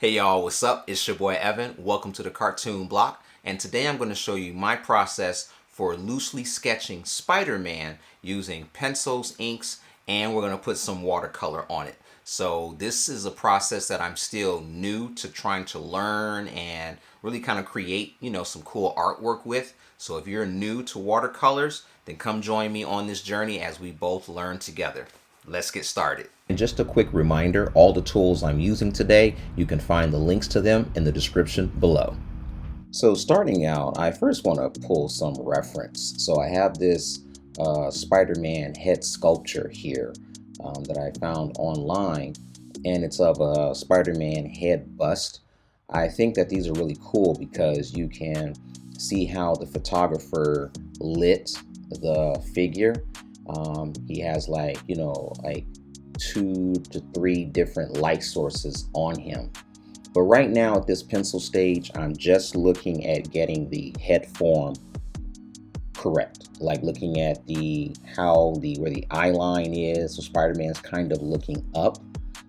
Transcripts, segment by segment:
Hey y'all, what's up? It's your boy Evan. Welcome to the Cartoon Block. And today I'm going to show you my process for loosely sketching Spider-Man using pencils, inks, and we're going to put some watercolor on it. So this is a process that I'm still new to trying to learn and really kind of create, some cool artwork with. So if you're new to watercolors, then come join me on this journey as we both learn together. Let's get started. And just a quick reminder, all the tools I'm using today, you can find the links to them in the description below. So starting out, I first want to pull some reference. So I have this Spider-Man head sculpture here that I found online, and it's of a Spider-Man head bust. I think that these are really cool because you can see how the photographer lit the figure. He has like 2 to 3 different light sources on him. But right now at this pencil stage, I'm just looking at getting the head form correct. Like looking at where the eye line is. So Spider-Man's kind of looking up.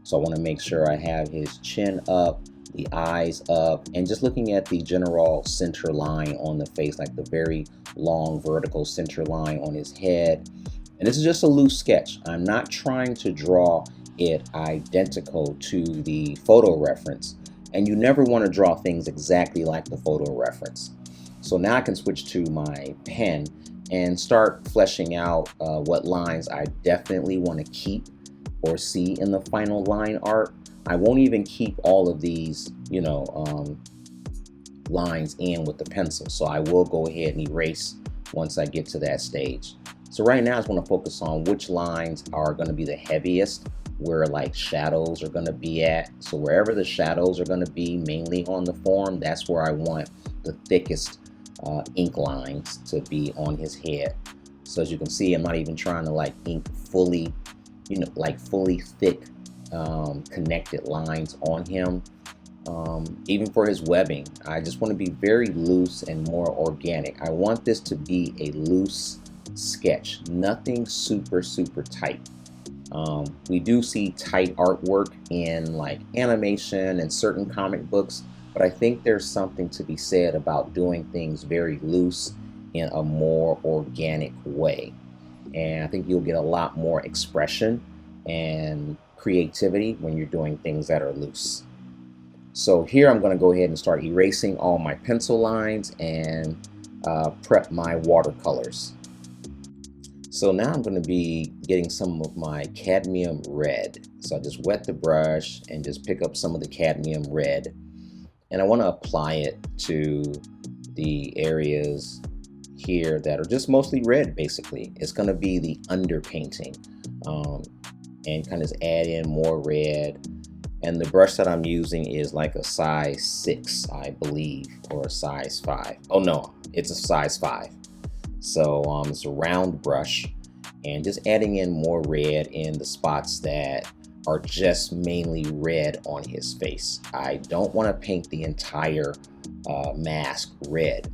So I want to make sure I have his chin up, the eyes up, and just looking at the general center line on the face, like the very long vertical center line on his head. And this is just a loose sketch. I'm not trying to draw it identical to the photo reference. And you never want to draw things exactly like the photo reference. So now I can switch to my pen and start fleshing out what lines I definitely want to keep or see in the final line art. I won't even keep all of these, lines in with the pencil. So I will go ahead and erase once I get to that stage. So right now I just want to focus on which lines are going to be the heaviest, where like shadows are going to be at. So wherever the shadows are going to be mainly on the form, that's where I want the thickest ink lines to be on his head. So as you can see, I'm not even trying to like ink fully, fully thick connected lines on him. Even for his webbing, I just want to be very loose and more organic. I want this to be a loose sketch, nothing super tight. We do see tight artwork in like animation and certain comic books, but I think there's something to be said about doing things very loose in a more organic way. And I think you'll get a lot more expression and creativity when you're doing things that are loose. So here I'm going to go ahead and start erasing all my pencil lines and prep my watercolors. So now I'm going to be getting some of my cadmium red. So I just wet the brush and just pick up some of the cadmium red. And I want to apply it to the areas here that are just mostly red, basically. It's going to be the underpainting, and kind of add in more red. And the brush that I'm using is like a size 6, I believe, or a size 5. Oh no, it's a size 5. So it's a round brush, and just adding in more red in the spots that are just mainly red on his face. I don't want to paint the entire mask red,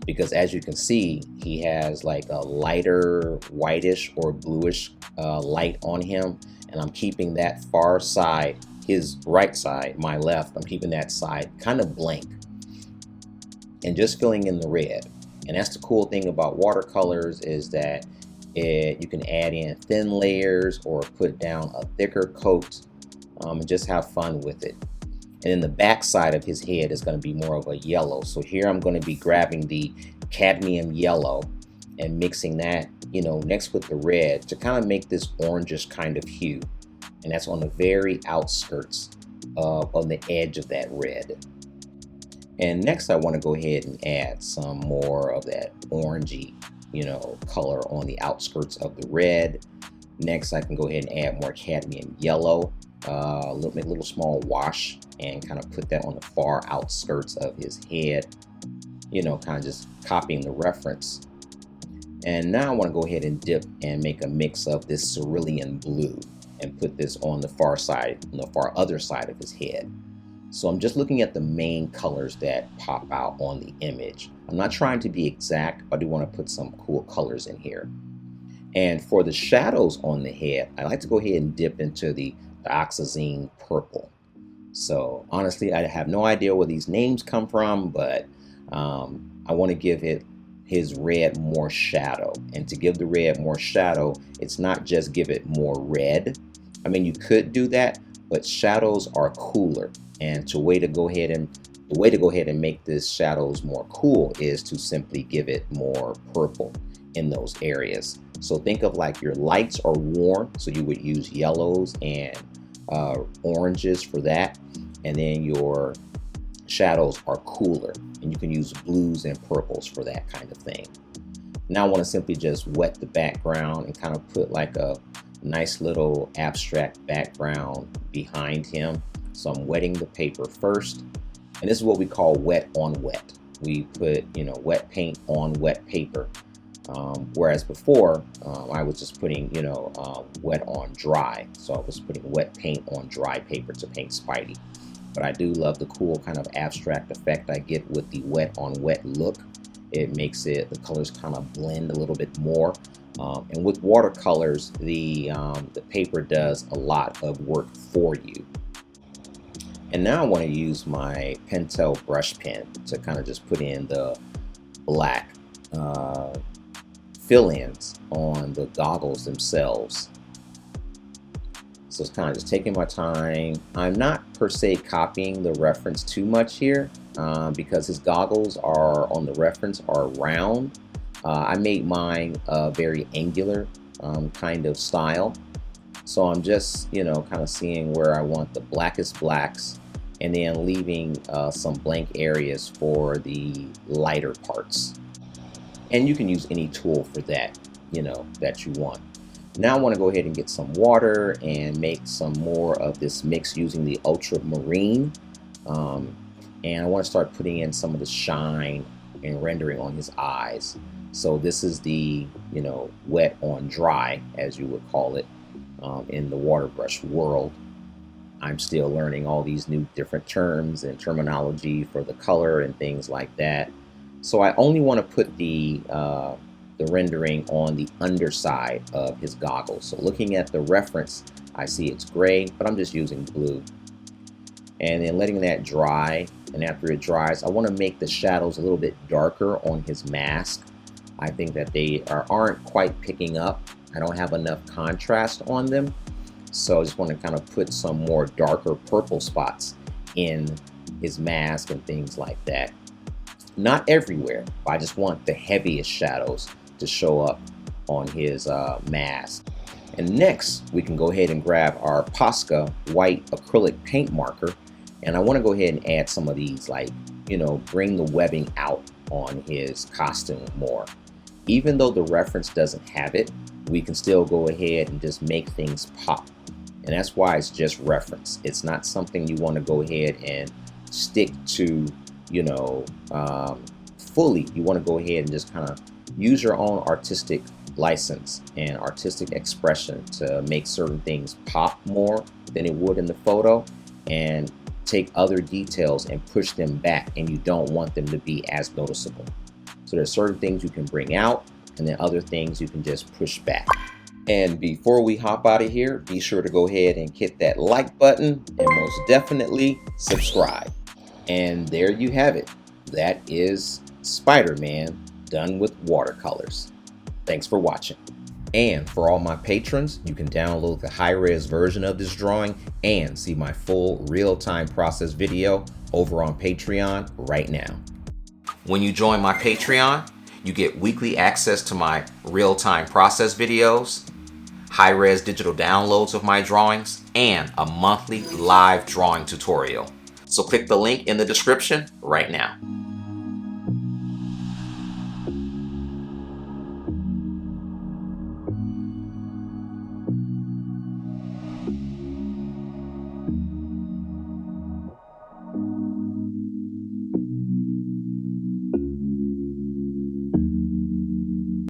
because as you can see, he has like a lighter whitish or bluish light on him, and I'm keeping that far side, his right side, my left, I'm keeping that side kind of blank and just filling in the red. And that's the cool thing about watercolors, is that you can add in thin layers or put down a thicker coat, and just have fun with it. And then the back side of his head is going to be more of a yellow. So here I'm going to be grabbing the cadmium yellow and mixing that, next with the red to kind of make this orangish kind of hue. And that's on the very outskirts on the edge of that red. And next I want to go ahead and add some more of that orangey, color on the outskirts of the red. Next I can go ahead and add more cadmium yellow, make a little small wash and kind of put that on the far outskirts of his head, kind of just copying the reference. And now I want to go ahead and dip and make a mix of this cerulean blue and put this on the far side, on the far other side of his head. So I'm just looking at the main colors that pop out on the image. I'm not trying to be exact, but I do want to put some cool colors in here. And for the shadows on the head, I like to go ahead and dip into the dioxazine purple. So honestly, I have no idea where these names come from, but I want to give it his red more shadow. And to give the red more shadow, it's not just give it more red. I mean, you could do that, but shadows are cooler. And the way to go ahead and make this shadows more cool is to simply give it more purple in those areas. So think of like your lights are warm, so you would use yellows and oranges for that, and then your shadows are cooler, and you can use blues and purples for that kind of thing. Now I want to simply just wet the background and kind of put like a nice little abstract background behind him. So I'm wetting the paper first, and this is what we call wet on wet. We put, wet paint on wet paper. Whereas before, I was just putting, wet on dry. So I was putting wet paint on dry paper to paint Spidey. But I do love the cool kind of abstract effect I get with the wet on wet look. It makes the colors kind of blend a little bit more. And with watercolors, the paper does a lot of work for you. And now I want to use my Pentel brush pen to kind of just put in the black fill-ins on the goggles themselves. So it's kind of just taking my time. I'm not per se copying the reference too much here because his goggles are on the reference are round. I made mine a very angular kind of style. So I'm just, kind of seeing where I want the blackest blacks and then leaving some blank areas for the lighter parts. And you can use any tool for that, that you want. Now I want to go ahead and get some water and make some more of this mix using the ultramarine. And I want to start putting in some of the shine and rendering on his eyes. So this is the, wet on dry, as you would call it, in the water brush world. I'm still learning all these new different terms and terminology for the color and things like that. So I only want to put the rendering on the underside of his goggles. So looking at the reference, I see it's gray, but I'm just using blue. And then letting that dry, and after it dries, I want to make the shadows a little bit darker on his mask. I think that they aren't quite picking up. I don't have enough contrast on them. So I just want to kind of put some more darker purple spots in his mask and things like that. Not everywhere, but I just want the heaviest shadows to show up on his mask. And next, we can go ahead and grab our Posca white acrylic paint marker. And I want to go ahead and add some of these, like, bring the webbing out on his costume more. Even though the reference doesn't have it, we can still go ahead and just make things pop. And that's why it's just reference. It's not something you want to go ahead and stick to, fully. You want to go ahead and just kind of use your own artistic license and artistic expression to make certain things pop more than it would in the photo, and take other details and push them back, and you don't want them to be as noticeable. So there's certain things you can bring out, and then other things you can just push back. And before we hop out of here, be sure to go ahead and hit that like button, and most definitely subscribe. And there you have it. That is Spider-Man done with watercolors. Thanks for watching. And for all my patrons, you can download the high-res version of this drawing and see my full real-time process video over on Patreon right now. When you join my Patreon, you get weekly access to my real-time process videos, high-res digital downloads of my drawings, and a monthly live drawing tutorial. So click the link in the description right now.